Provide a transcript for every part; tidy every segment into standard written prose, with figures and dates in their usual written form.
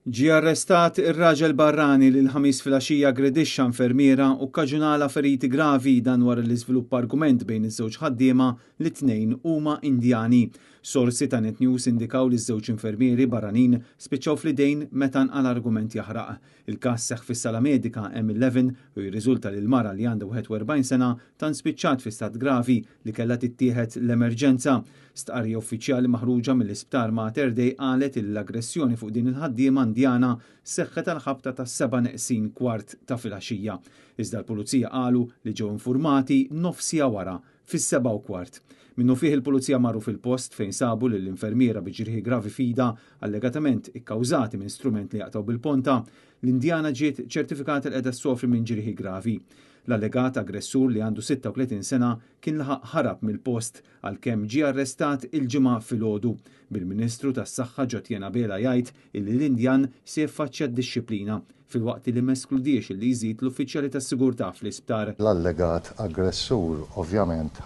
Ġie arrestat ir-raġel barrani li l-ħamis filgħaxija aggredixxa infermiera u kkaġunala feriti gravi dan wara li żviluppa argument bejn iż-żewġ ħaddiema li t-tnejn huma Indjani. Sorsi ta' Net News indikaw li ż-żewġ infermieri barranin spiċċaw fl-idejn meta nqal argument jaħraq. Il-każ seħħ fis-sala medika M11 u jirriżulta li l-mara li għandha 41 sena tan spiċċat fi stat gravi li kellha tittieħed l-emerġenza. Stqarrija uffiċjali maħruġa mill-isptar Mater Dei qalet li l-aggressjoni fuq din il-ħaddiema Indjana seħħet tal-ħabta ta' 7:15 ta' filgħaxija. Iżda l-pulizija qalu li ġew infurmati nofsija wara fis-7:15. Minnu fih il-pulizija marru fil-post fejn sabu li l-infermiera bi ġrieħi gravi fida allegatament ikkawżati minn strument li jaqtaw bil-ponta. L-Indjana ġiet ċertifikata l qiegħda ssofri minn ġrieħi gravi. L-allegat aggressur li għandu 36 sena kien laħaq ħarab mill-post għalkemm ġie arrestat il-ġimgħa filgħodu. Bil-Ministru tas-Saħħa Ġotjena Bela jgħid illi l-Indjan se jiffaċċja d-dixxiplina filwaqt li meskludiex li jżid l-uffiċjali tas-sigurtà fl-isptar. L-allegat aggressur ovvjament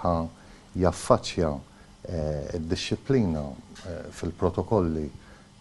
jaffaċċja d-dixxiplina fil-protokolli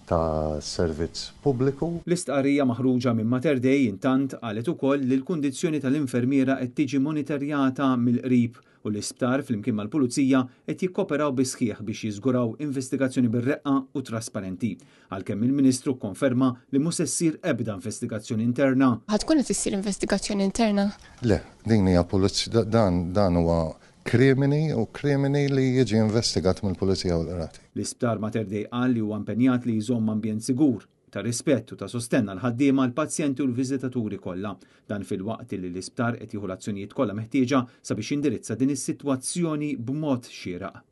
ta' servizz pubbliku. L-istqarrija maħruġa minn Mater Dei intant qalet ukoll li l-kundizzjoni tal-infermiera qed tiġi monitorjata mill-qrib u l-isptar flimkien mal-pulizija qed jikkoperaw bi sħiħ biex jiżguraw investigazzjoni bir-reqqa u trasparenti. Għalkemm il-Ministru kkonferma li mhux se ssir ebda investigazzjoni interna. Ħadkun qed issir investigazzjoni interna? Le, din hija pulizija dan huwa krimini li jiġi investigat mill-Pulizija u l-Qrati. L-isptar Mater Dei qal li huwa impenjat li jżomm ambjent sigur ta' rispett u ta' sostenna l-ħaddiema l-pazjenti u l-viżitaturi kollha. Dan fil-waqt li l-isptar qed jieħu l-azzjonijiet kollha meħtieġa sabiex indirizza din is-sitwazzjoni b'mod xieraq.